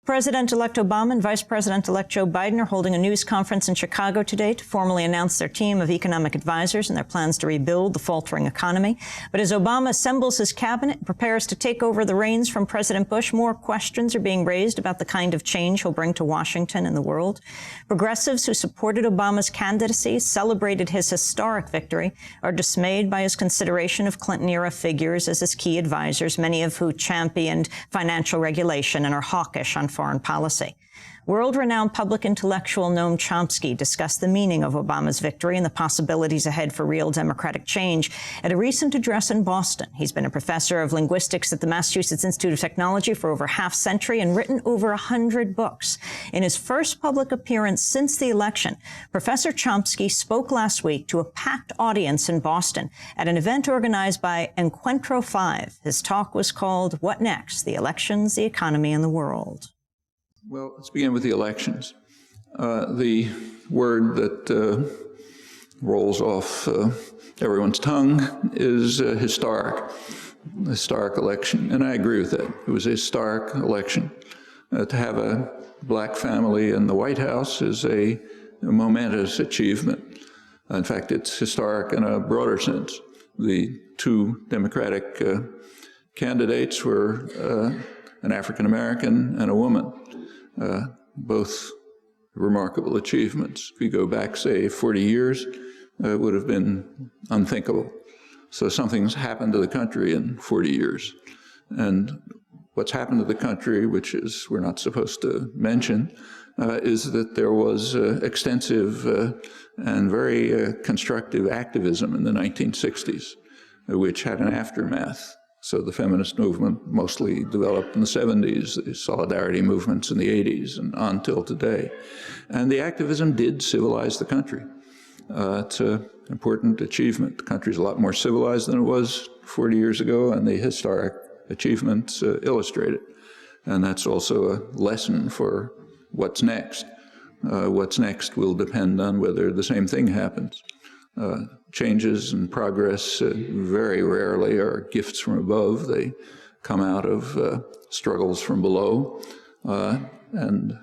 President-elect Obama and Vice President-elect Joe Biden are holding a news conference in Chicago today to formally announce their team of economic advisors and their plans to rebuild the faltering economy. But as Obama assembles his cabinet and prepares to take over the reins from President Bush, more questions are being raised about the kind of change he'll bring to Washington and the world. Progressives who supported Obama's candidacy, celebrated his historic victory, are dismayed by his consideration of Clinton-era figures as his key advisors, many of who championed financial regulation and are hawkish on foreign policy. World-renowned public intellectual Noam Chomsky discussed the meaning of Obama's victory and the possibilities ahead for real democratic change at a recent address in Boston. He's been a professor of linguistics at the Massachusetts Institute of Technology for over half a century and written over 100 books. In his first public appearance since the election, Professor Chomsky spoke last week to a packed audience in Boston at an event organized by Encuentro 5. His talk was called "What Next? The Elections, the Economy, and the World." Well, let's begin with the elections. The word that rolls off everyone's tongue is historic election, and I agree with that. It was a historic election. To have a black family in the White House is a momentous achievement. In fact, it's historic in a broader sense. The two Democratic candidates were an African-American and a woman. Both remarkable achievements. If you go back, say, 40 years, it would have been unthinkable. So something's happened to the country in 40 years. And what's happened to the country, which is we're not supposed to mention, is that there was extensive and very constructive activism in the 1960s, which had an aftermath. So the feminist movement mostly developed in the 70s, the solidarity movements in the 80s, and on till today. And the activism did civilize the country. It's an important achievement. The country's a lot more civilized than it was 40 years ago, and the historic achievements illustrate it. And that's also a lesson for what's next. What's next will depend on whether the same thing happens. Changes and progress very rarely are gifts from above. They come out of struggles from below, and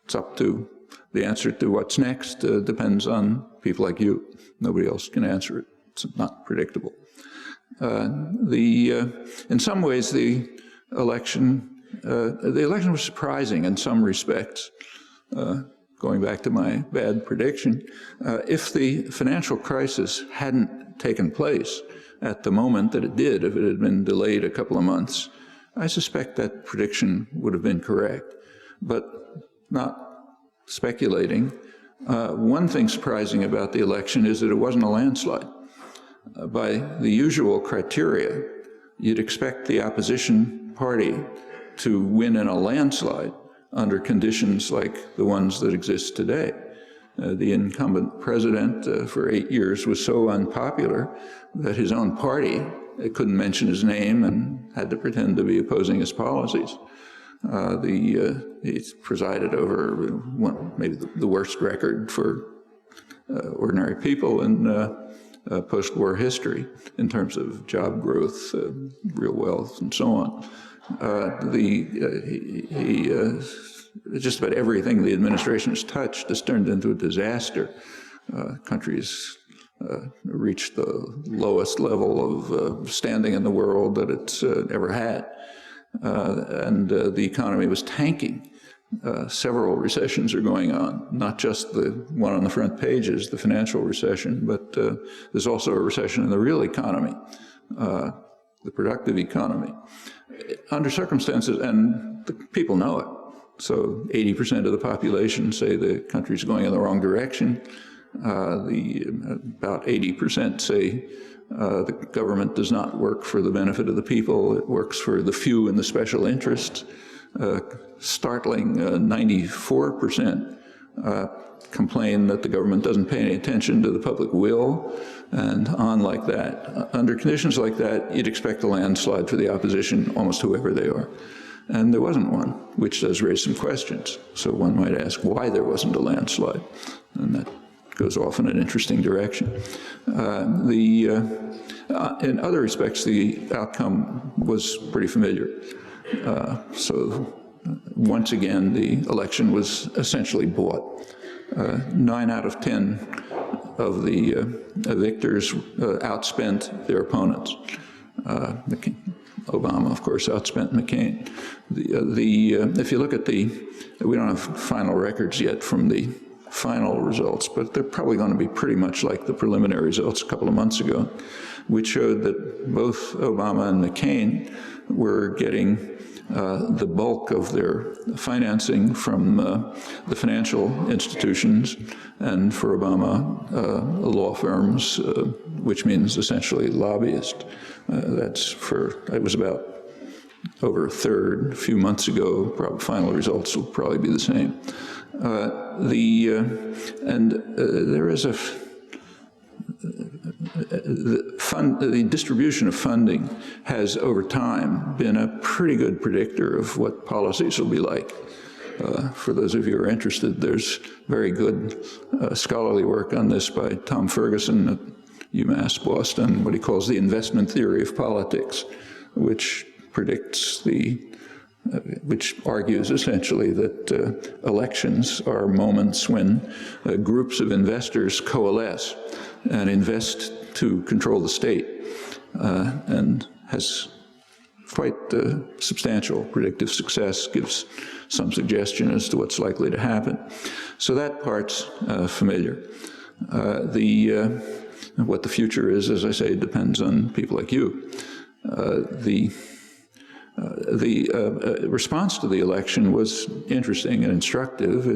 it's up to the answer to what's next depends on people like you. Nobody else can answer it. It's not predictable. In some ways, the election was surprising in some respects. Going back to my bad prediction, if the financial crisis hadn't taken place at the moment that it did, if it had been delayed a couple of months, I suspect that prediction would have been correct. But not speculating, one thing surprising about the election is that it wasn't a landslide. By the usual criteria, you'd expect the opposition party to win in a landslide under conditions like the ones that exist today. The incumbent president for 8 years was so unpopular that his own party couldn't mention his name and had to pretend to be opposing his policies. He presided over maybe the worst record for ordinary people in post-war history in terms of job growth, real wealth, and so on. Just about everything the administration has touched has turned into a disaster. Countries reached the lowest level of standing in the world that it's ever had. And the economy was tanking. Several recessions are going on, not just the one on the front pages, the financial recession, but there's also a recession in the real economy, the productive economy. Under circumstances, and the people know it, so 80% of the population say the country's going in the wrong direction. About 80% say the government does not work for the benefit of the people, it works for the few and the special interests. Startling 94% complain that the government doesn't pay any attention to the public will, and on like that. Under conditions like that, you'd expect a landslide for the opposition, almost whoever they are. And there wasn't one, which does raise some questions. So one might ask why there wasn't a landslide, and that goes off in an interesting direction. In other respects, the outcome was pretty familiar. So once again, the election was essentially bought. 9 out of 10 of the victors outspent their opponents. Obama, of course, outspent McCain. If you look at we don't have final records yet from the final results, but they're probably going to be pretty much like the preliminary results a couple of months ago, which showed that both Obama and McCain were getting the bulk of their financing from the financial institutions, and for Obama, law firms, which means essentially lobbyists. It was about over a third a few months ago. Probably final results will probably be the same. There is the distribution of funding has, over time, been a pretty good predictor of what policies will be like. For those of you who are interested, there's very good scholarly work on this by Tom Ferguson at UMass Boston, what he calls the investment theory of politics, which predicts which argues essentially that elections are moments when groups of investors coalesce and invest to control the state, and has quite substantial predictive success, gives some suggestion as to what's likely to happen. So that part's familiar. What the future is, as I say, depends on people like you. The response to the election was interesting and instructive.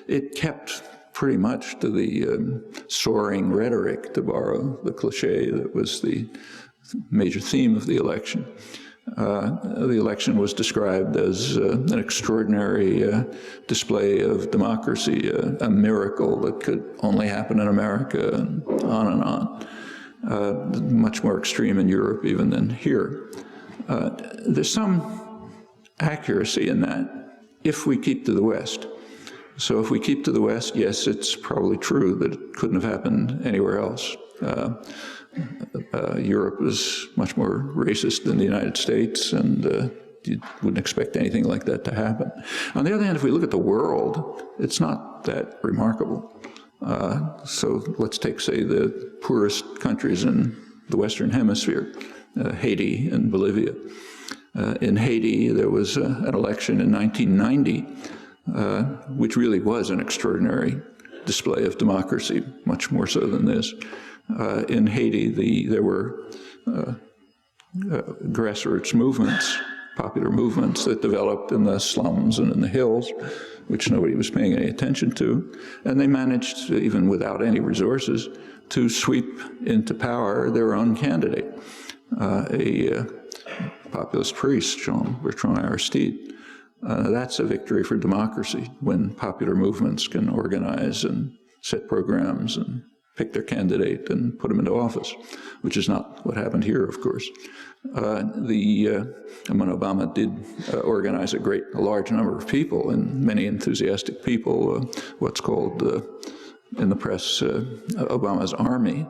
It kept pretty much to the soaring rhetoric, to borrow the cliche that was the major theme of the election. The election was described as an extraordinary display of democracy, a miracle that could only happen in America, and on. Much more extreme in Europe even than here. There's some accuracy in that if we keep to the West. So if we keep to the West, yes, it's probably true that it couldn't have happened anywhere else. Europe is much more racist than the United States, and you wouldn't expect anything like that to happen. On the other hand, if we look at the world, it's not that remarkable. So let's take, say, the poorest countries in the Western Hemisphere, Haiti and Bolivia. In Haiti, there was an election in 1990, which really was an extraordinary display of democracy, much more so than this. In Haiti, there were grassroots movements, popular movements that developed in the slums and in the hills, which nobody was paying any attention to. And they managed, even without any resources, to sweep into power their own candidate, a populist priest, Jean-Bertrand. That's a victory for democracy, when popular movements can organize and set programs and pick their candidate and put them into office, which is not what happened here, of course. When Obama did organize a large number of people, and many enthusiastic people, what's called in the press Obama's army.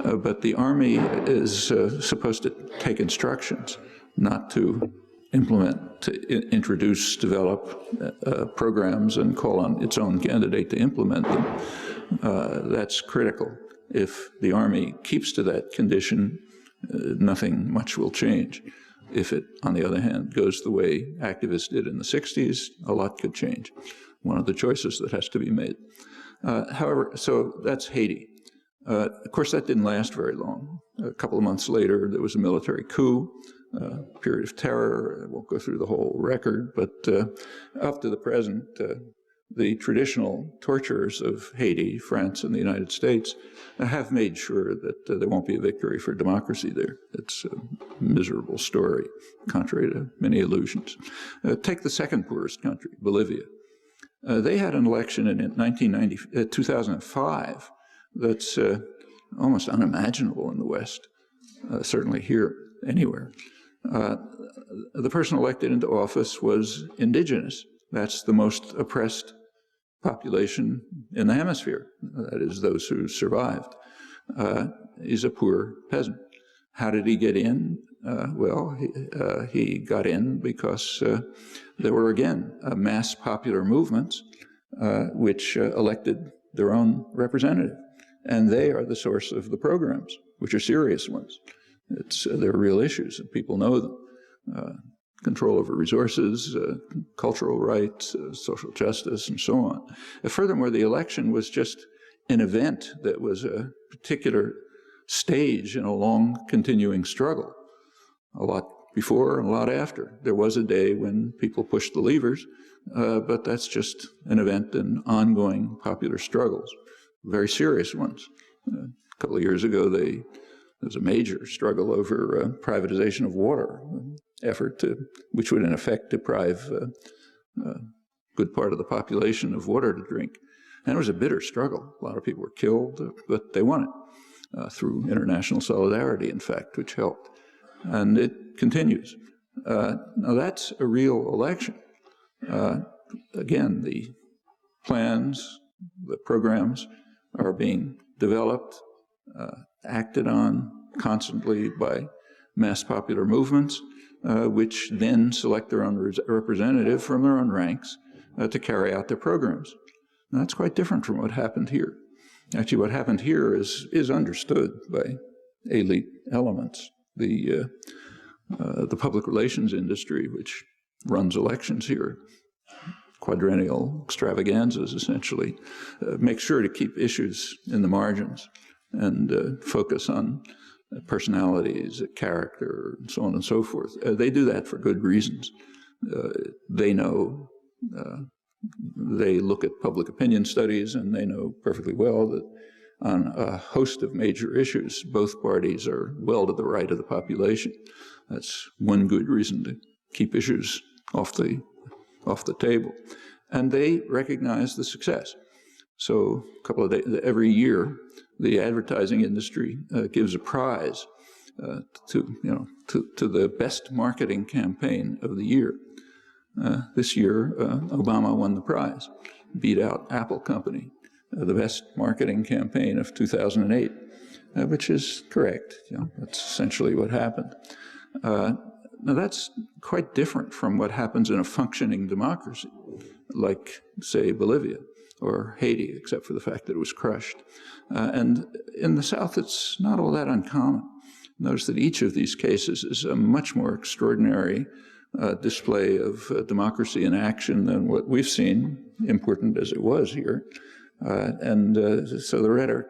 But the army is supposed to take instructions, not to implement, to introduce, develop programs and call on its own candidate to implement them. That's critical. If the army keeps to that condition, nothing much will change. If it, on the other hand, goes the way activists did in the 60s, a lot could change. One of the choices that has to be made. However, so that's Haiti. Of course, that didn't last very long. A couple of months later, there was a military coup, period of terror. I won't go through the whole record, but up to the present, the traditional torturers of Haiti, France, and the United States have made sure that there won't be a victory for democracy there. It's a miserable story, contrary to many illusions. Take the second poorest country, Bolivia. They had an election in 2005 that's almost unimaginable in the West, certainly here, anywhere. The person elected into office was indigenous. That's the most oppressed population in the hemisphere, that is, those who survived. He's a poor peasant. How did he get in? He got in because there were, again, mass popular movements which elected their own representative. And they are the source of the programs, which are serious ones. They're real issues, and people know them. Control over resources, cultural rights, social justice, and so on. Furthermore, the election was just an event that was a particular stage in a long continuing struggle. A lot before and a lot after. There was a day when people pushed the levers, but that's just an event in ongoing popular struggles, very serious ones. A couple of years ago, there was a major struggle over privatization of water, effort which would in effect deprive a good part of the population of water to drink. And it was a bitter struggle. A lot of people were killed, but they won it through international solidarity, in fact, which helped. And it continues. Now that's a real election. Again, the plans, the programs are being developed, acted on constantly by mass popular movements, which then select their own representative from their own ranks to carry out their programs. Now, that's quite different from what happened here. Actually, what happened here is understood by elite elements. The public relations industry, which runs elections here, quadrennial extravaganzas essentially, makes sure to keep issues in the margins and focus on personalities, character, and so on and so forth. They do that for good reasons. They know, they look at public opinion studies, and they know perfectly well that on a host of major issues, both parties are well to the right of the population. That's one good reason to keep issues off the table. And they recognize the success. So a couple of days, every year, the advertising industry gives a prize to the best marketing campaign of the year. This year, Obama won the prize, beat out Apple Company, the best marketing campaign of 2008, which is correct. That's essentially what happened. Now that's quite different from what happens in a functioning democracy, like, say, Bolivia or Haiti, except for the fact that it was crushed. And in the South, it's not all that uncommon. Notice that each of these cases is a much more extraordinary display of democracy in action than what we've seen, important as it was here. So the rhetoric,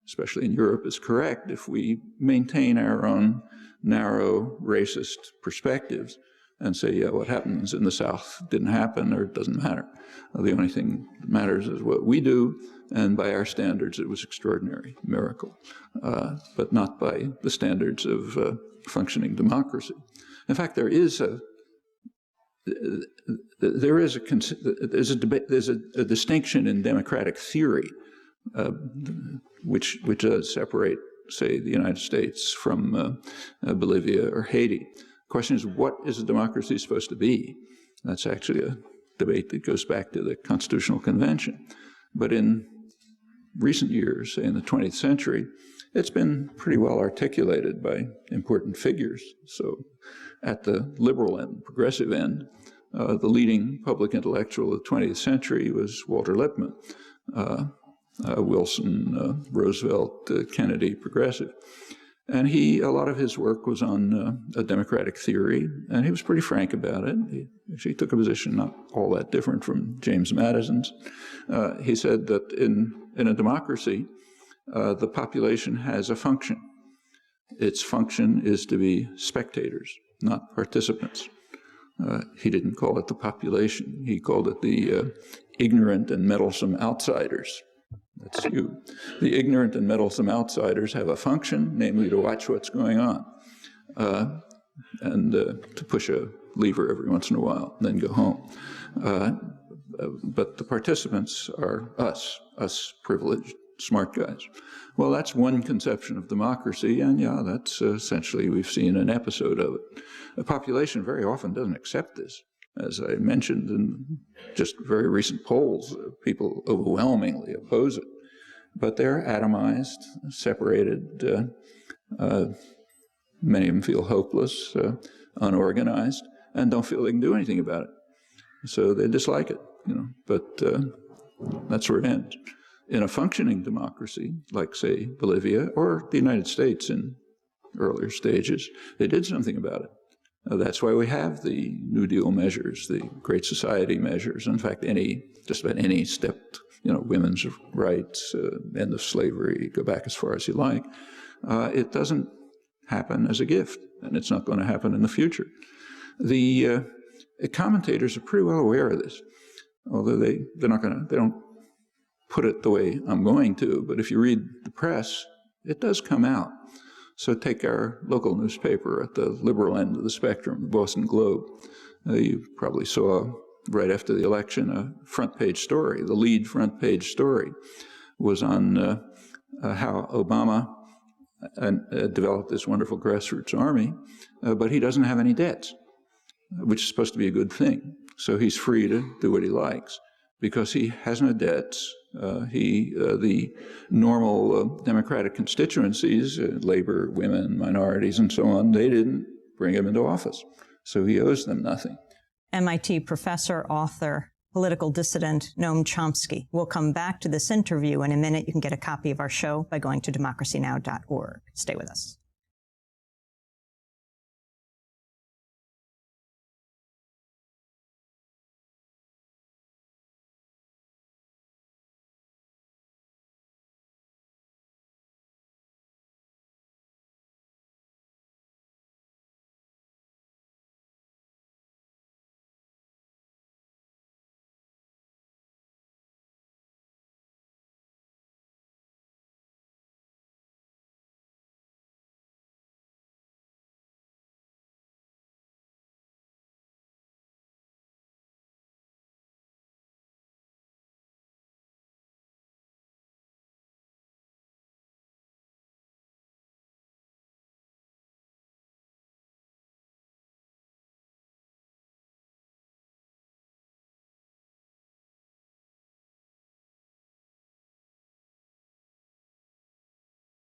especially in Europe, is correct if we maintain our own narrow racist perspectives and say, yeah, what happens in the South didn't happen or it doesn't matter. The only thing that matters is what we do, and by our standards it was extraordinary, miracle, but not by the standards of functioning democracy. In fact, there's a distinction in democratic theory which does separate, say, the United States from Bolivia or Haiti. The question is, what is a democracy supposed to be? That's actually a debate that goes back to the Constitutional Convention. But in recent years, say in the 20th century, it's been pretty well articulated by important figures. So at the liberal and progressive end, the leading public intellectual of the 20th century was Walter Lippmann, Wilson, Roosevelt, Kennedy, progressive. And a lot of his work was on a democratic theory, and he was pretty frank about it. He actually took a position not all that different from James Madison's. He said that in a democracy, the population has a function. Its function is to be spectators, not participants. He didn't call it the population. He called it the ignorant and meddlesome outsiders. That's you. The ignorant and meddlesome outsiders have a function, namely to watch what's going on and to push a lever every once in a while, and then go home. But the participants are us privileged, smart guys. Well, that's one conception of democracy, and yeah, that's essentially, we've seen an episode of it. The population very often doesn't accept this. As I mentioned in just very recent polls, people overwhelmingly oppose it. But they're atomized, separated Many of them feel hopeless, unorganized, and don't feel they can do anything about it. So they dislike it, but that's where it ends. In a functioning democracy, like, say, Bolivia or the United States in earlier stages, they did something about it. That's why we have the New Deal measures, the Great Society measures. In fact, just about any step, women's rights, end of slavery, go back as far as you like. It doesn't happen as a gift, and it's not going to happen in the future. The commentators are pretty well aware of this, although they don't put it the way I'm going to, but if you read the press, it does come out. So take our local newspaper at the liberal end of the spectrum, the Boston Globe. You probably saw right after the election a front page story. The lead front page story was on how Obama developed this wonderful grassroots army, but he doesn't have any debts, which is supposed to be a good thing. So he's free to do what he likes because he has no debts. The normal Democratic constituencies, labor, women, minorities, and so on, they didn't bring him into office. So he owes them nothing. MIT professor, author, political dissident Noam Chomsky. We'll come back to this interview in a minute. You can get a copy of our show by going to democracynow.org. Stay with us.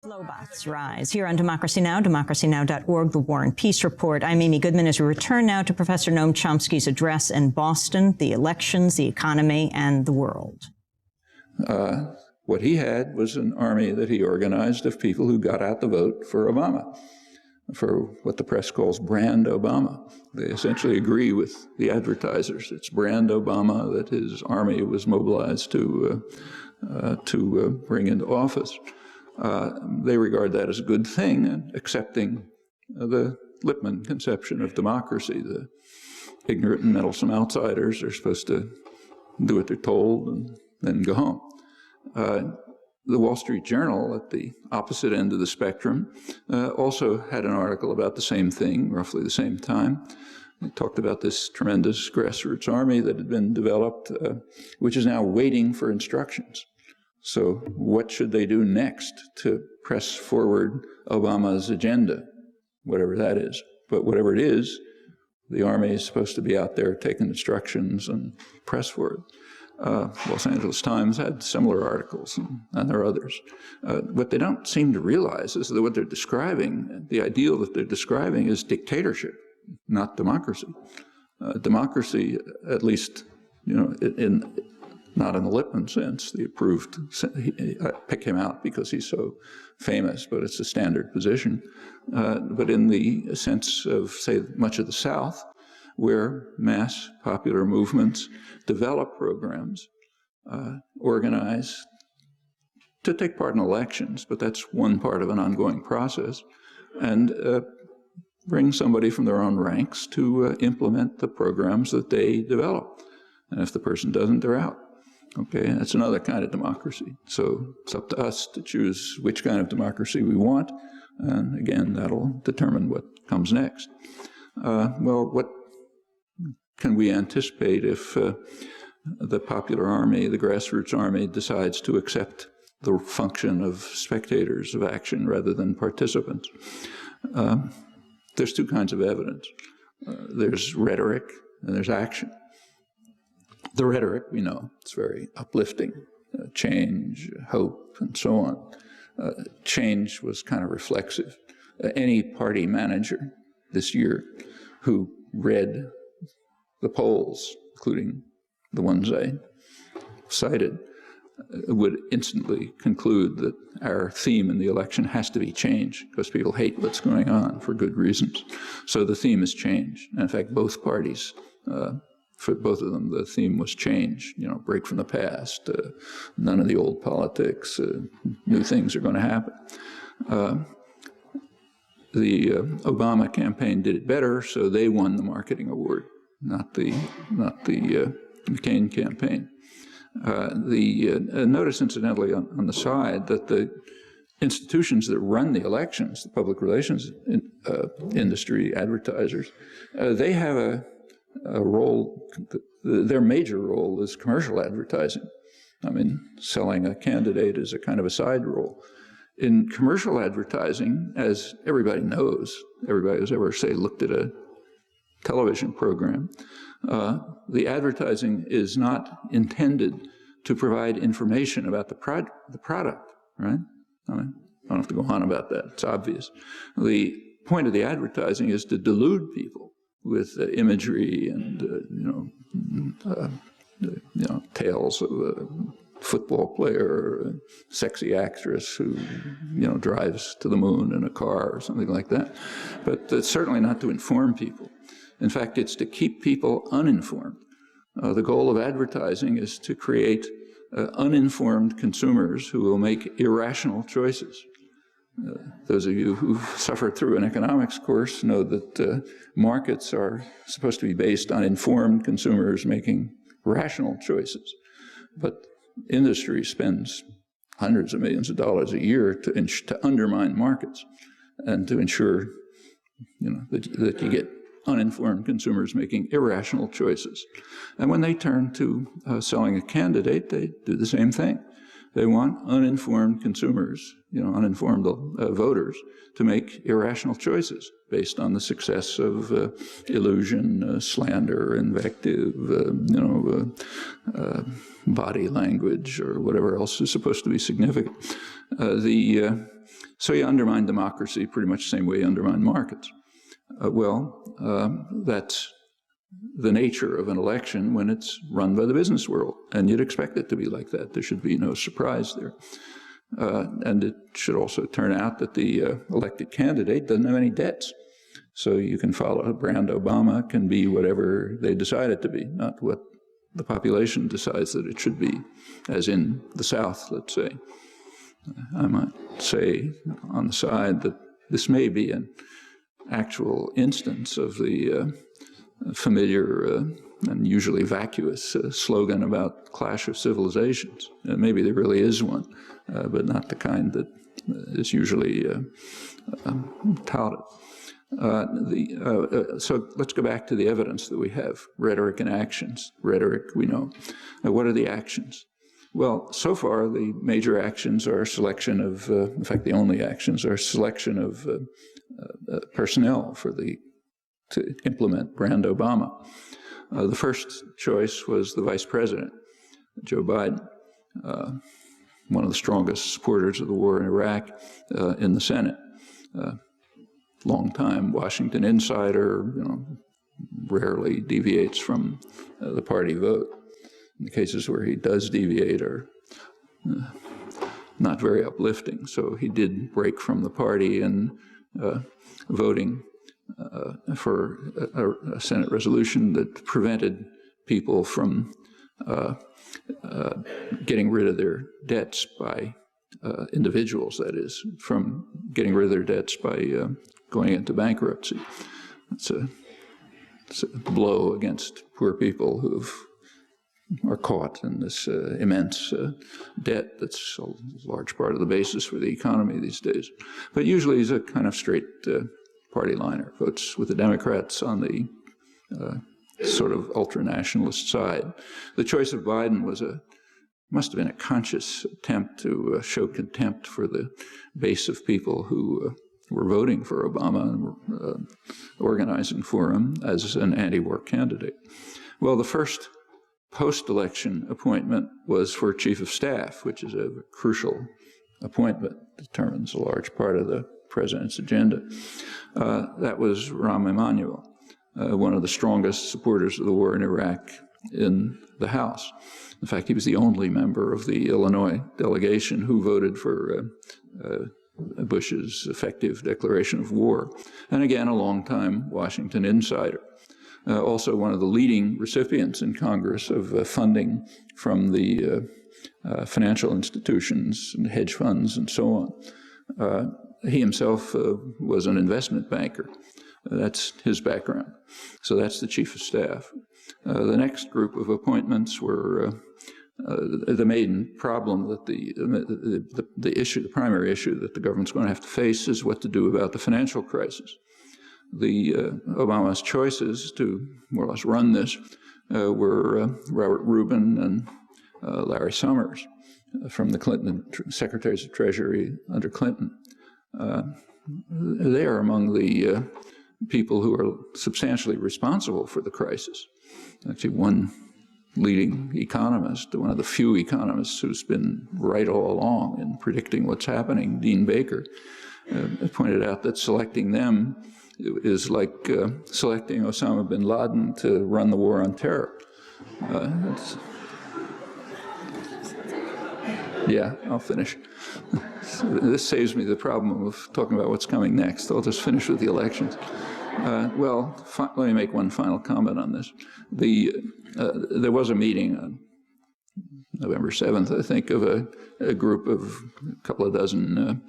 Flowbots rise. Here on Democracy Now!, democracynow.org, the War and Peace Report. I'm Amy Goodman as we return now to Professor Noam Chomsky's address in Boston, the elections, the economy, and the world. What he had was an army that he organized of people who got out the vote for Obama, for what the press calls brand Obama. They essentially agree with the advertisers. It's brand Obama that his army was mobilized to bring into office. They regard that as a good thing, and accepting the Lippmann conception of democracy. The ignorant and meddlesome outsiders are supposed to do what they're told and then go home. The Wall Street Journal, at the opposite end of the spectrum, also had an article about the same thing, roughly the same time. It talked about this tremendous grassroots army that had been developed, which is now waiting for instructions. So what should they do next to press forward Obama's agenda, whatever that is? But whatever it is, the army is supposed to be out there taking instructions and press for it. Los Angeles Times had similar articles, and there are others. What they don't seem to realize is that what they're describing, the ideal that they're describing, is dictatorship, not democracy. Democracy, at least, not in the Lippmann sense, the approved, I pick him out because he's so famous, but it's a standard position. But in the sense of, say, much of the South, where mass popular movements develop programs, organize to take part in elections, but that's one part of an ongoing process, and bring somebody from their own ranks to implement the programs that they develop. And if the person doesn't, they're out. Okay, that's another kind of democracy. So it's up to us to choose which kind of democracy we want, and again, that'll determine what comes next. Well, what can we anticipate if the popular army, the grassroots army, decides to accept the function of spectators of action rather than participants? There's two kinds of evidence. There's rhetoric and there's action. The rhetoric, we know, it's very uplifting, change, hope, and so on. Change was kind of reflexive. any party manager this year who read the polls, including the ones I cited, would instantly conclude that our theme in the election has to be changed because people hate what's going on for good reasons. So the theme has changed. And in fact, both parties, for both of them, the theme was changed. You know, break from the past, none of the old politics, new things are going to happen. The Obama campaign did it better, so they won the marketing award, not the McCain campaign. Notice, incidentally, on the side that the institutions that run the elections, the public relations industry, advertisers, they have a role. Their major role is commercial advertising. I mean, selling a candidate is a kind of a side role. In commercial advertising, as everybody knows, everybody who's ever, say, looked at a television program, the advertising is not intended to provide information about the product, right? I mean, I don't have to go on about that, it's obvious. The point of the advertising is to delude people with imagery and, tales of a football player, a sexy actress who, drives to the moon in a car or something like that. But it's certainly not to inform people. In fact, it's to keep people uninformed. The goal of advertising is to create uninformed consumers who will make irrational choices. Those of you who've suffered through an economics course know that markets are supposed to be based on informed consumers making rational choices. But industry spends hundreds of millions of dollars a year to undermine markets and to ensure that you get uninformed consumers making irrational choices. And when they turn to selling a candidate, they do the same thing. They want uninformed consumers, uninformed voters, to make irrational choices based on the success of illusion, slander, invective, body language, or whatever else is supposed to be significant. So you undermine democracy pretty much the same way you undermine markets. That's the nature of an election when it's run by the business world, and you'd expect it to be like that. There should be no surprise there. And it should also turn out that the elected candidate doesn't have any debts. So you can follow Brand Obama can be whatever they decide it to be, not what the population decides that it should be, as in the South, let's say. I might say on the side that this may be an actual instance of the familiar and usually vacuous slogan about clash of civilizations. Maybe there really is one, but not the kind that is usually touted. So let's go back to the evidence that we have, rhetoric and actions. Rhetoric, we know. What are the actions? Well, so far, the major actions are selection of, in fact, the only actions are selection of personnel to implement Brand Obama. The first choice was the vice president, Joe Biden, one of the strongest supporters of the war in Iraq in the Senate. Long-time Washington insider, rarely deviates from the party vote. In the cases where he does deviate are not very uplifting. So he did break from the party in voting for a Senate resolution that prevented people from getting rid of their debts by individuals, that is, from getting rid of their debts by going into bankruptcy. It's a blow against poor people who are caught in this immense debt that's a large part of the basis for the economy these days. But usually he's a kind of straight party liner, votes with the Democrats on the sort of ultra-nationalist side. The choice of Biden must have been a conscious attempt to show contempt for the base of people who were voting for Obama and were organizing for him as an anti-war candidate. Well, the first post-election appointment was for chief of staff, which is a crucial appointment, determines a large part of the president's agenda. That was Rahm Emanuel, one of the strongest supporters of the war in Iraq in the House. In fact, he was the only member of the Illinois delegation who voted for Bush's effective declaration of war. And again, a longtime Washington insider. Also one of the leading recipients in Congress of funding from the financial institutions and hedge funds and so on. He himself was an investment banker. That's his background. So that's the chief of staff. The next group of appointments were the main problem that the primary issue that the government's going to have to face is what to do about the financial crisis. Obama's choices to more or less run this were Robert Rubin and Larry Summers from the Clinton Secretaries of Treasury under Clinton. They are among the people who are substantially responsible for the crisis. Actually, one leading economist, one of the few economists who's been right all along in predicting what's happening, Dean Baker, pointed out that selecting them is like selecting Osama bin Laden to run the war on terror. Yeah, I'll finish. So this saves me the problem of talking about what's coming next. I'll just finish with the elections. Let me make one final comment on this. There was a meeting on November 7th, I think, of a group of a couple of dozen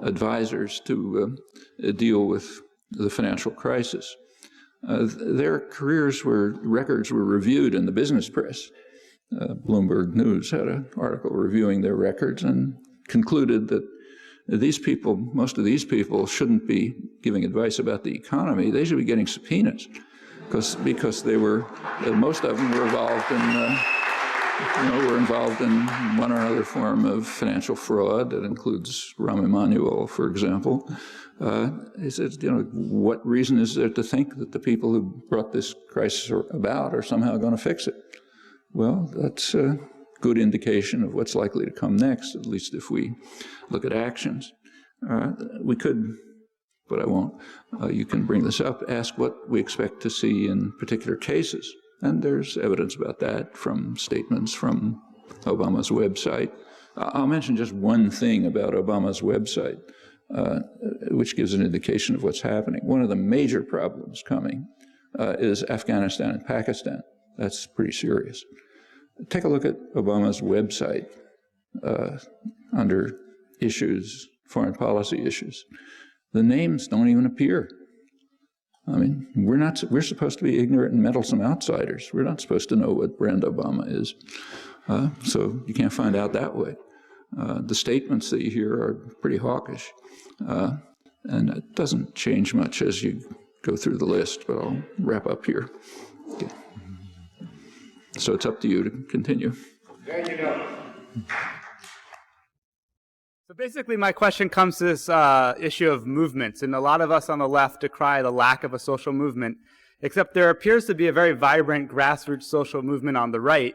advisors to deal with the financial crisis. Their records were reviewed in the business press. Bloomberg News had an article reviewing their records and concluded that most of these people shouldn't be giving advice about the economy. They should be getting subpoenas because most of them were involved in one or another form of financial fraud. That includes Rahm Emanuel, for example. He said, what reason is there to think that the people who brought this crisis about are somehow going to fix it? Well, that's a good indication of what's likely to come next, at least if we look at actions. We could, but I won't, you can bring this up, ask what we expect to see in particular cases. And there's evidence about that from statements from Obama's website. I'll mention just one thing about Obama's website, which gives an indication of what's happening. One of the major problems coming is Afghanistan and Pakistan. That's pretty serious. Take a look at Obama's website under issues, foreign policy issues. The names don't even appear. I mean, we're supposed to be ignorant and meddlesome outsiders. We're not supposed to know what brand Obama is. So you can't find out that way. The statements that you hear are pretty hawkish. And it doesn't change much as you go through the list, but I'll wrap up here. Okay. So it's up to you to continue. There you go. So basically my question comes to this issue of movements, and a lot of us on the left decry the lack of a social movement, except there appears to be a very vibrant grassroots social movement on the right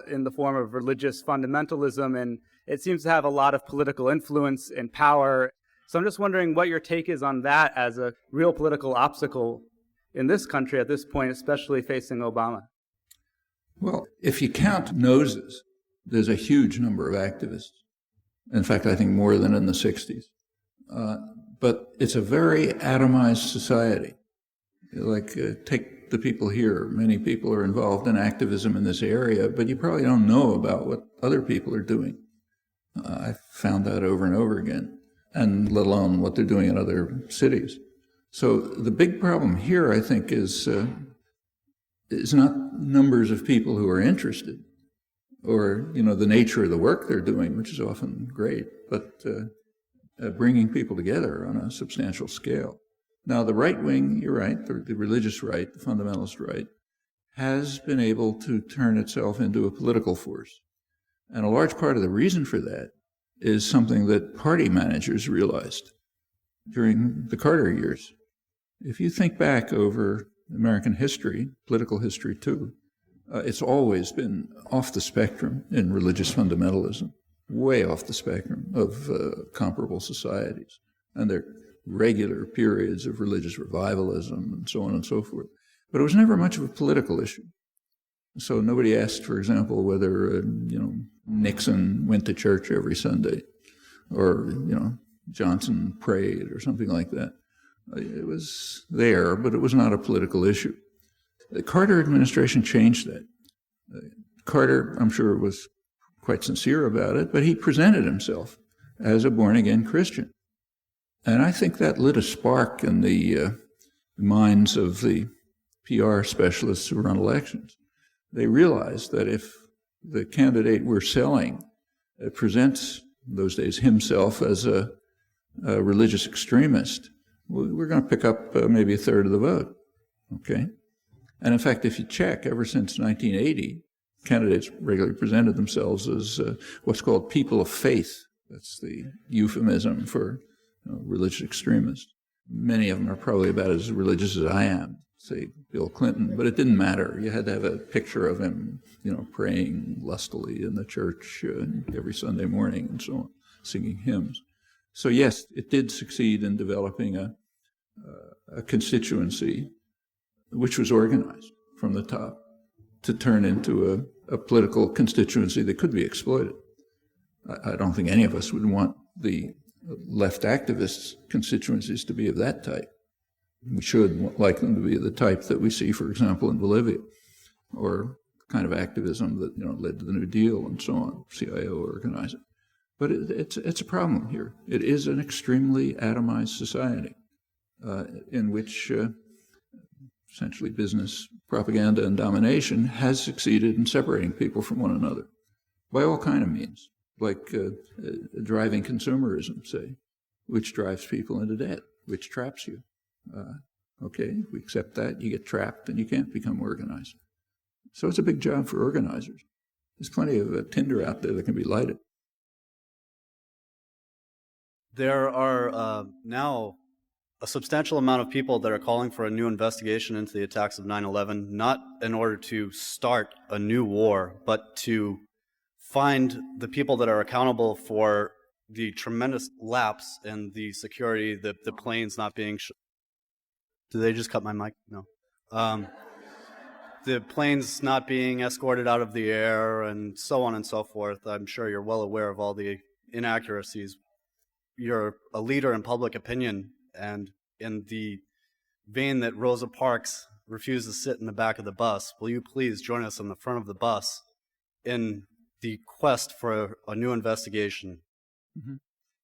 in the form of religious fundamentalism, and it seems to have a lot of political influence and power. So I'm just wondering what your take is on that as a real political obstacle in this country at this point, especially facing Obama. Well, if you count noses, there's a huge number of activists. In fact, I think more than in the 60s. But it's a very atomized society. Take the people here. Many people are involved in activism in this area, but you probably don't know about what other people are doing. I've found that over and over again, and let alone what they're doing in other cities. So the big problem here, I think, is not numbers of people who are interested, or the nature of the work they're doing, which is often great, but bringing people together on a substantial scale. Now, the right wing, you're right, the religious right, the fundamentalist right, has been able to turn itself into a political force. And a large part of the reason for that is something that party managers realized during the Carter years. If you think back over American history, political history too, it's always been off the spectrum in religious fundamentalism, way off the spectrum of comparable societies. And regular periods of religious revivalism and so on and so forth. But it was never much of a political issue. So nobody asked, for example, whether, Nixon went to church every Sunday or, Johnson prayed or something like that. It was there, but it was not a political issue. The Carter administration changed that. Carter, I'm sure, was quite sincere about it, but he presented himself as a born-again Christian. And I think that lit a spark in the minds of the PR specialists who run elections. They realized that if the candidate we're selling presents, in those days, himself as a religious extremist, we're going to pick up maybe a third of the vote, okay? And in fact, if you check, ever since 1980, candidates regularly presented themselves as what's called people of faith. That's the euphemism for religious extremists. Many of them are probably about as religious as I am, say Bill Clinton, but it didn't matter. You had to have a picture of him, praying lustily in the church every Sunday morning and so on, singing hymns. So yes, it did succeed in developing a constituency which was organized from the top to turn into a political constituency that could be exploited. I don't think any of us would want the left activists' constituencies to be of that type. We should like them to be of the type that we see, for example, in Bolivia, or kind of activism that led to the New Deal and so on, CIO organizing. But it's a problem here. It is an extremely atomized society in which essentially business propaganda and domination has succeeded in separating people from one another by all kind of means, like driving consumerism, say, which drives people into debt, which traps you. Okay, if we accept that, you get trapped and you can't become organized. So it's a big job for organizers. There's plenty of tinder out there that can be lighted. There are now a substantial amount of people that are calling for a new investigation into the attacks of 9/11, not in order to start a new war, but to find the people that are accountable for the tremendous lapse in the security, the planes not being... Did they just cut my mic? No. The planes not being escorted out of the air and so on and so forth. I'm sure you're well aware of all the inaccuracies. You're a leader in public opinion, and in the vein that Rosa Parks refused to sit in the back of the bus, will you please join us in the front of the bus in the quest for a new investigation? Mm-hmm.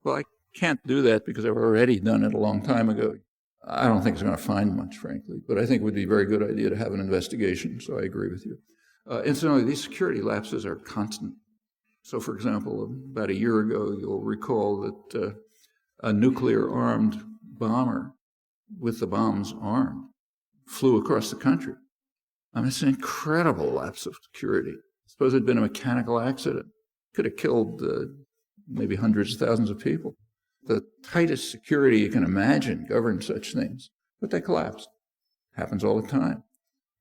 Well, I can't do that because I've already done it a long time ago. I don't think it's going to find much, frankly, but I think it would be a very good idea to have an investigation, so I agree with you. Incidentally, these security lapses are constant. So, for example, about a year ago, you'll recall that a nuclear-armed bomber with the bombs armed flew across the country. I mean, it's an incredible lapse of security. Suppose it had been a mechanical accident. Could have killed maybe hundreds of thousands of people. The tightest security you can imagine governed such things, but they collapsed. Happens all the time.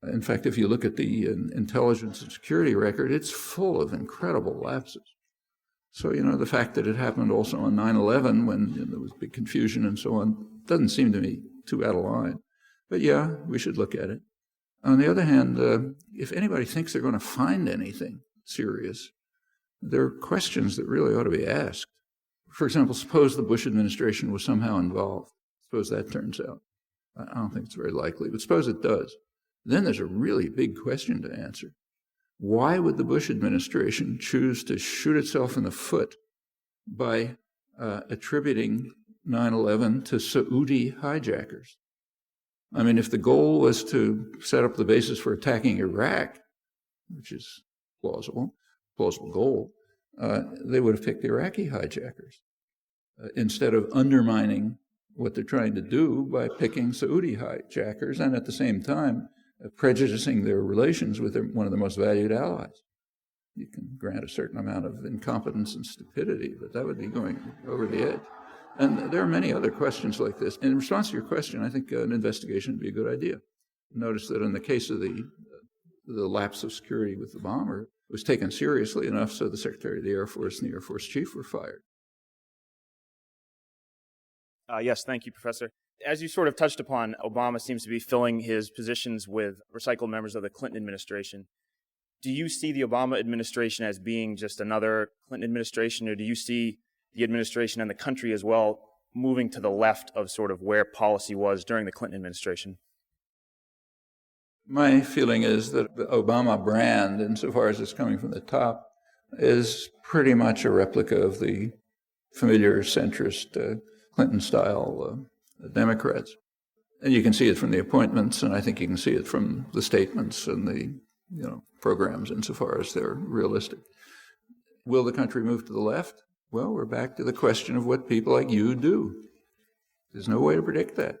In fact, if you look at the intelligence and security record, it's full of incredible lapses. So, the fact that it happened also on 9/11 when there was big confusion and so on doesn't seem to me too out of line. But yeah, we should look at it. On the other hand, if anybody thinks they're going to find anything serious, there are questions that really ought to be asked. For example, suppose the Bush administration was somehow involved. Suppose that turns out. I don't think it's very likely, but suppose it does. Then there's a really big question to answer. Why would the Bush administration choose to shoot itself in the foot by attributing 9/11 to Saudi hijackers? I mean, if the goal was to set up the basis for attacking Iraq, which is plausible goal, they would have picked Iraqi hijackers instead of undermining what they're trying to do by picking Saudi hijackers and at the same time prejudicing their relations with one of their most valued allies. You can grant a certain amount of incompetence and stupidity, but that would be going over the edge. And there are many other questions like this. In response to your question, I think an investigation would be a good idea. Notice that in the case of the lapse of security with the bomber, it was taken seriously enough so the Secretary of the Air Force and the Air Force Chief were fired. Yes, thank you, Professor. As you sort of touched upon, Obama seems to be filling his positions with recycled members of the Clinton administration. Do you see the Obama administration as being just another Clinton administration, or do you see the administration and the country as well moving to the left of sort of where policy was during the Clinton administration? My feeling is that the Obama brand, insofar as it's coming from the top, is pretty much a replica of the familiar centrist Clinton-style Democrats. And you can see it from the appointments, and I think you can see it from the statements and the programs insofar as they're realistic. Will the country move to the left? Well, we're back to the question of what people like you do. There's no way to predict that.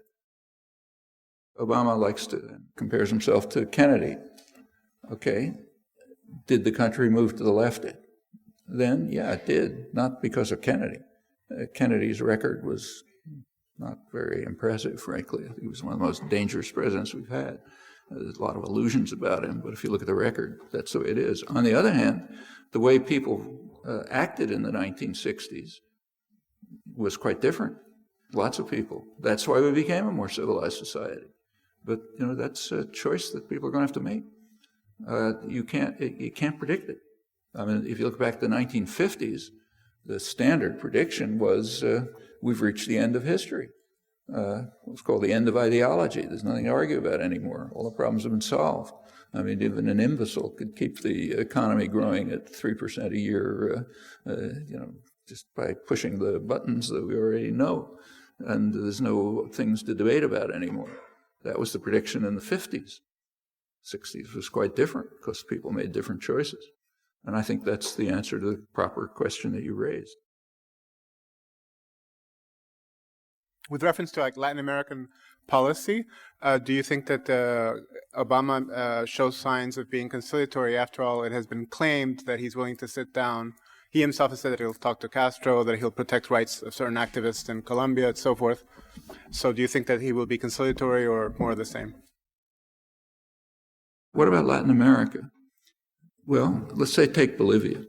Obama compares himself to Kennedy. Okay, did the country move to the left then? Yeah, it did, not because of Kennedy. Kennedy's record was not very impressive, frankly. I think he was one of the most dangerous presidents we've had. There's a lot of illusions about him, but if you look at the record, that's the way it is. On the other hand, the way people acted in the 1960s was quite different. Lots of people. That's why we became a more civilized society. But that's a choice that people are going to have to make. You can't predict it. I mean, if you look back to the 1950s, the standard prediction was we've reached the end of history. It's called the end of ideology. There's nothing to argue about anymore. All the problems have been solved. I mean, even an imbecile could keep the economy growing at 3% a year, just by pushing the buttons that we already know. And there's no things to debate about anymore. That was the prediction in the 50s. 60s was quite different because people made different choices. And I think that's the answer to the proper question that you raised. With reference to Latin American policy, do you think that Obama shows signs of being conciliatory? After all, it has been claimed that he's willing to sit down. He himself has said that he'll talk to Castro, that he'll protect rights of certain activists in Colombia, and so forth. So do you think that he will be conciliatory or more of the same? What about Latin America? Well, let's say take Bolivia,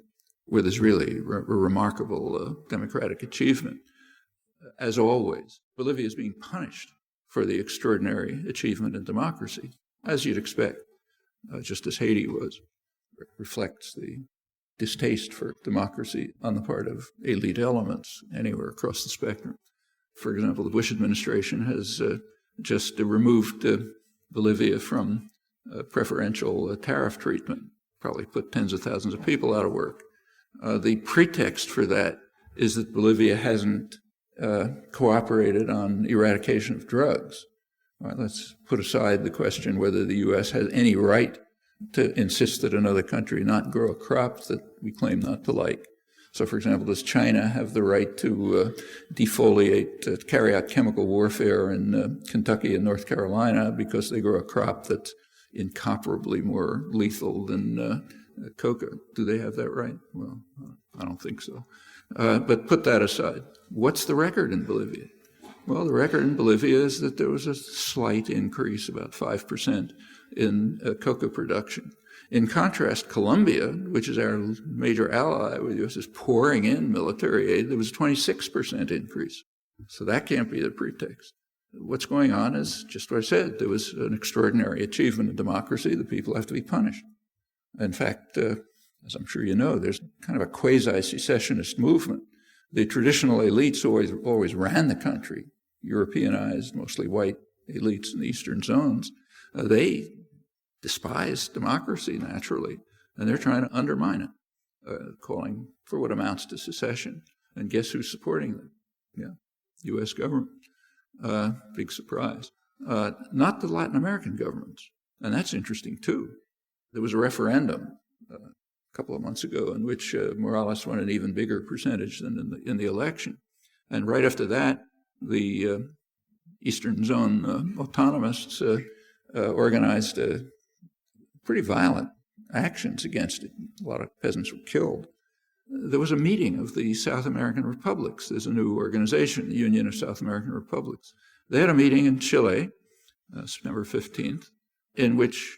where there's really a remarkable democratic achievement. As always, Bolivia is being punished for the extraordinary achievement in democracy, as you'd expect, just as Haiti was. It reflects the distaste for democracy on the part of elite elements anywhere across the spectrum. For example, the Bush administration has just removed Bolivia from preferential tariff treatment, probably put tens of thousands of people out of work. The pretext for that is that Bolivia hasn't cooperated on eradication of drugs. All right, let's put aside the question whether the U.S. has any right to insist that another country not grow a crop that we claim not to like. So, for example, does China have the right to defoliate, carry out chemical warfare in Kentucky and North Carolina because they grow a crop that's incomparably more lethal than coca? Do they have that right? Well, I don't think so. But put that aside. What's the record in Bolivia? Well, the record in Bolivia is that there was a slight increase, about 5%, in coca production. In contrast, Colombia, which is our major ally, where the U.S. is pouring in military aid, there was a 26% increase. So that can't be the pretext. What's going on is just what I said. There was an extraordinary achievement in democracy. The people have to be punished. In fact, as I'm sure you know, there's kind of a quasi-secessionist movement. The traditional elites always ran the country, Europeanized, mostly white elites in the eastern zones. They despise democracy, naturally, and they're trying to undermine it, calling for what amounts to secession. And guess who's supporting them? Yeah, U.S. government. Big surprise. Not the Latin American governments. And that's interesting, too. There was a referendum a couple of months ago in which Morales won an even bigger percentage than in the election. And right after that, the Eastern Zone autonomists organized pretty violent actions against it. A lot of peasants were killed. There was a meeting of the South American republics. There's a new organization, the Union of South American Republics. They had a meeting in Chile, September 15th, in which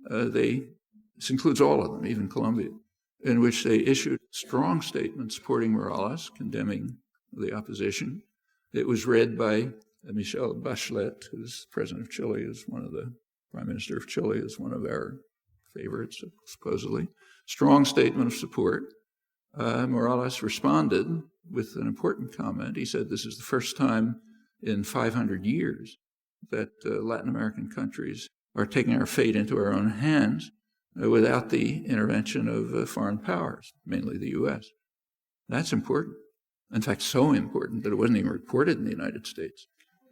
this includes all of them, even Colombia, in which they issued strong statements supporting Morales, condemning the opposition. It was read by Michelle Bachelet, who's president of Chile, is one of the prime minister of Chile, is one of our favorites, supposedly. Strong statement of support. Morales responded with an important comment. He said, this is the first time in 500 years that Latin American countries are taking our fate into our own hands without the intervention of foreign powers, mainly the U.S. That's important. In fact, so important that it wasn't even reported in the United States.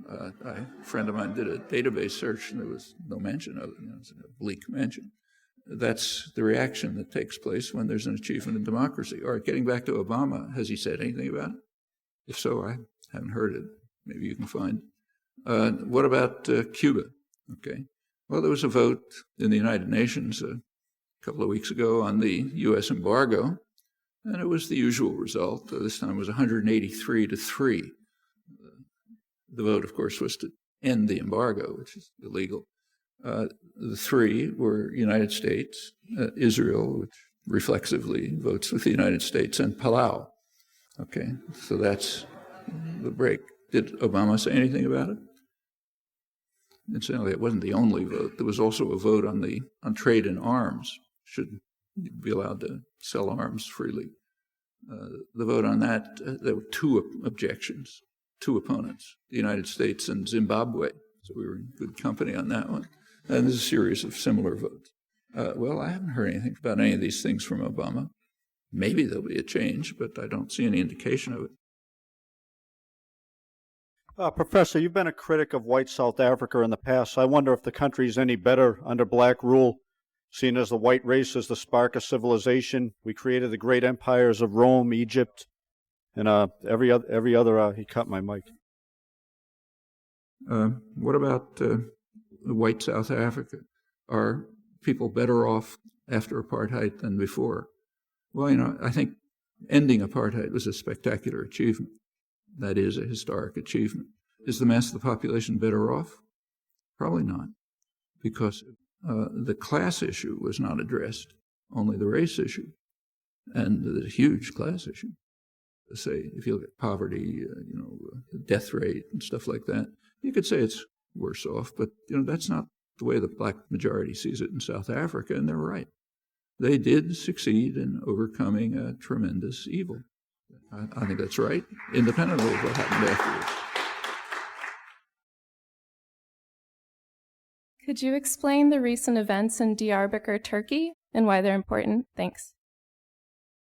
A friend of mine did a database search, and there was no mention of it. It was an oblique mention. That's the reaction that takes place when there's an achievement in democracy. All right, getting back to Obama, has he said anything about it? If so, I haven't heard it. Maybe you can find it. What about Cuba? Okay. Well, there was a vote in the United Nations a couple of weeks ago on the U.S. embargo, and it was the usual result. This time it was 183-3. The vote, of course, was to end the embargo, which is illegal. The three were United States, Israel, which reflexively votes with the United States, and Palau. Okay, so that's the break. Did Obama say anything about it? Incidentally, it wasn't the only vote. There was also a vote on trade in arms. Should be allowed to sell arms freely. The vote on that, there were two objections, two opponents, the United States and Zimbabwe. So we were in good company on that one. And there's a series of similar votes. Well, I haven't heard anything about any of these things from Obama. Maybe there'll be a change, but I don't see any indication of it. Professor, you've been a critic of white South Africa in the past. I wonder if the country's any better under black rule, seen as the white race is the spark of civilization. We created the great empires of Rome, Egypt, and every other. He cut my mic. What about white South Africa? Are people better off after apartheid than before? Well, I think ending apartheid was a spectacular achievement. That is a historic achievement. Is the mass of the population better off? Probably not, because the class issue was not addressed, only the race issue, and the huge class issue. Say, if you look at poverty, the death rate and stuff like that, you could say it's worse off, but that's not the way the black majority sees it in South Africa, and they're right. They did succeed in overcoming a tremendous evil. I think that's right, independently of what happened afterwards. Could you explain the recent events in Diyarbakir, Turkey, and why they're important? Thanks.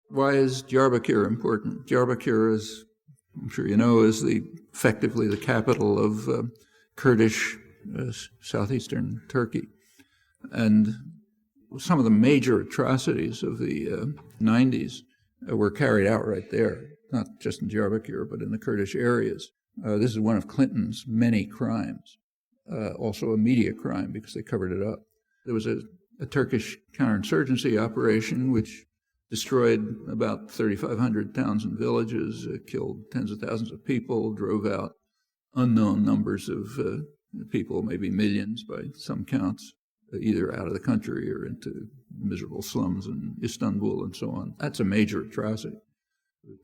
Why is Diyarbakir important? Diyarbakir, as I'm sure you know, is effectively the capital of Kurdish southeastern Turkey. And some of the major atrocities of the 90s were carried out right there, not just in Diyarbakir, but in the Kurdish areas. This is one of Clinton's many crimes, also a media crime because they covered it up. There was a Turkish counterinsurgency operation which destroyed about 3,500 towns and villages, killed tens of thousands of people, drove out unknown numbers of people, maybe millions by some counts, either out of the country or into miserable slums in Istanbul and so on. That's a major atrocity.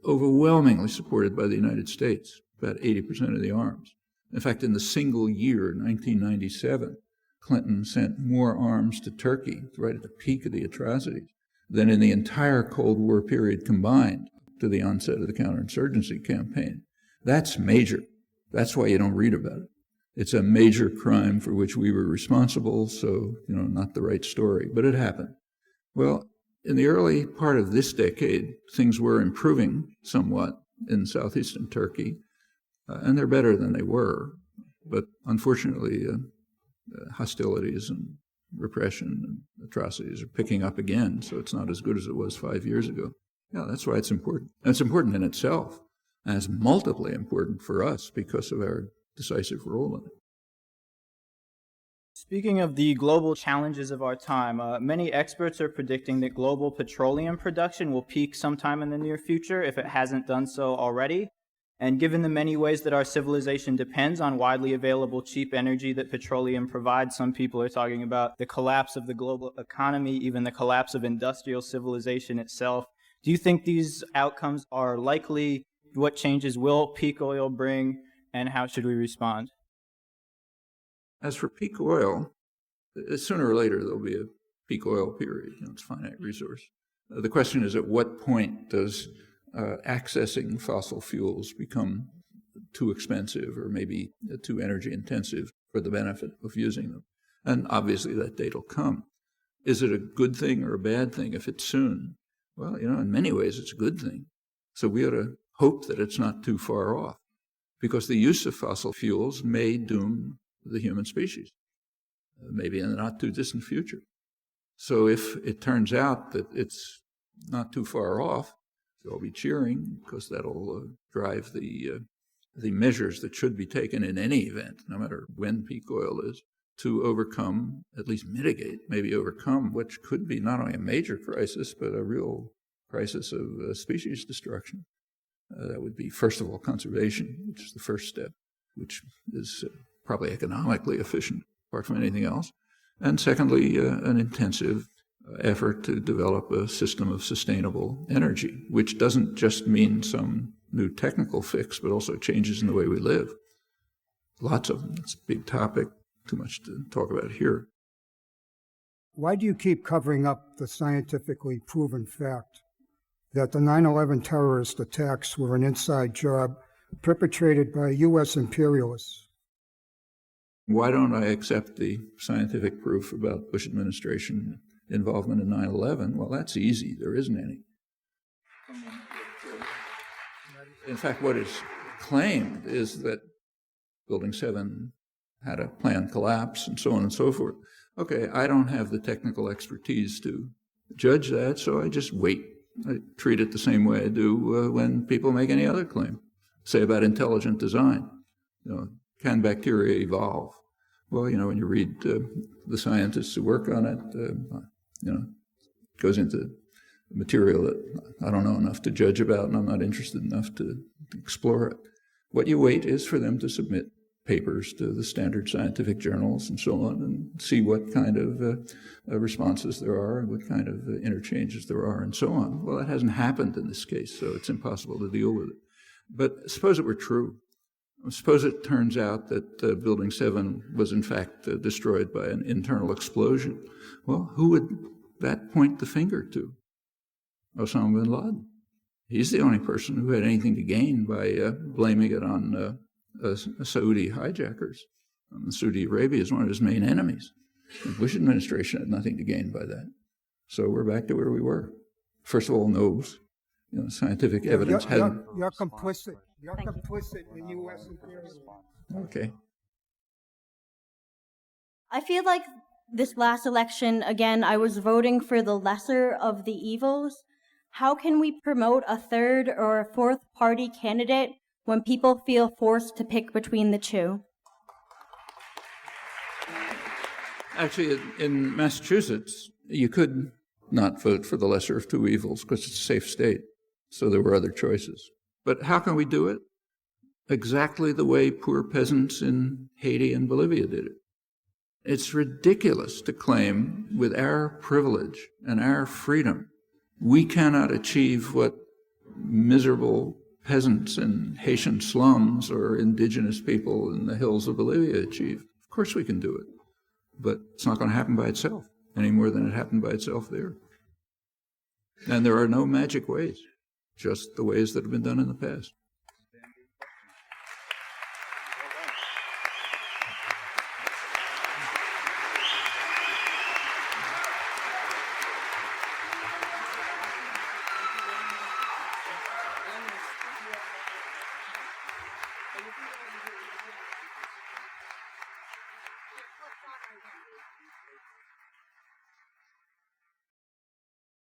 Overwhelmingly supported by the United States, about 80% of the arms. In fact, in the single year, 1997, Clinton sent more arms to Turkey, right at the peak of the atrocities, than in the entire Cold War period combined to the onset of the counterinsurgency campaign. That's major. That's why you don't read about it. It's a major crime for which we were responsible, so, not the right story, but it happened. Well, in the early part of this decade, things were improving somewhat in southeastern Turkey, and they're better than they were. But unfortunately, hostilities and repression and atrocities are picking up again, so it's not as good as it was 5 years ago. Yeah, that's why it's important. And it's important in itself, and it's multiply important for us because of our decisive role in it. Speaking of the global challenges of our time, many experts are predicting that global petroleum production will peak sometime in the near future if it hasn't done so already. And given the many ways that our civilization depends on widely available cheap energy that petroleum provides, some people are talking about the collapse of the global economy, even the collapse of industrial civilization itself. Do you think these outcomes are likely? What changes will peak oil bring? and how should we respond? As for peak oil, sooner or later there'll be a peak oil period. It's a finite resource. The question is, at what point does accessing fossil fuels become too expensive or maybe too energy intensive for the benefit of using them? And obviously that date will come. Is it a good thing or a bad thing if it's soon? Well, in many ways it's a good thing. So we ought to hope that it's not too far off, because the use of fossil fuels may doom the human species, maybe in the not too distant future. So if it turns out that it's not too far off, they'll be cheering, because that'll drive the measures that should be taken in any event, no matter when peak oil is, to overcome, at least mitigate, maybe overcome, which could be not only a major crisis, but a real crisis of species destruction. That would be, first of all, conservation, which is the first step, which is probably economically efficient, apart from anything else. And secondly, an intensive effort to develop a system of sustainable energy, which doesn't just mean some new technical fix, but also changes in the way we live. Lots of them. It's a big topic, too much to talk about here. Why do you keep covering up the scientifically proven fact that the 9/11 terrorist attacks were an inside job perpetrated by U.S. imperialists? Why don't I accept the scientific proof about Bush administration involvement in 9/11? Well, that's easy. There isn't any. In fact, what is claimed is that Building 7 had a planned collapse and so on and so forth. Okay, I don't have the technical expertise to judge that, so I just wait. I treat it the same way I do when people make any other claim, say about intelligent design. Can bacteria evolve? Well, when you read the scientists who work on it, it goes into material that I don't know enough to judge about, and I'm not interested enough to explore it. What you wait is for them to submit papers to the standard scientific journals and so on, and see what kind of responses there are and what kind of interchanges there are and so on. Well, that hasn't happened in this case, so it's impossible to deal with it. But suppose it were true. Suppose it turns out that Building 7 was in fact destroyed by an internal explosion. Well, who would that point the finger to? Osama bin Laden. He's the only person who had anything to gain by blaming it on Saudi hijackers. Saudi Arabia is one of his main enemies. The Bush administration had nothing to gain by that. So we're back to where we were. First of all, knows. Scientific evidence hasn't. You're complicit. You're complicit in U.S. imperialism. Okay. I feel like this last election, again, I was voting for the lesser of the evils. How can we promote a third or a fourth party candidate when people feel forced to pick between the two? Actually, in Massachusetts, you could not vote for the lesser of two evils because it's a safe state. So there were other choices. But how can we do it? Exactly the way poor peasants in Haiti and Bolivia did it. It's ridiculous to claim with our privilege and our freedom, we cannot achieve what miserable peasants in Haitian slums or indigenous people in the hills of Bolivia achieved. Of course we can do it, but it's not going to happen by itself any more than it happened by itself there. And there are no magic ways, just the ways that have been done in the past. Thank you.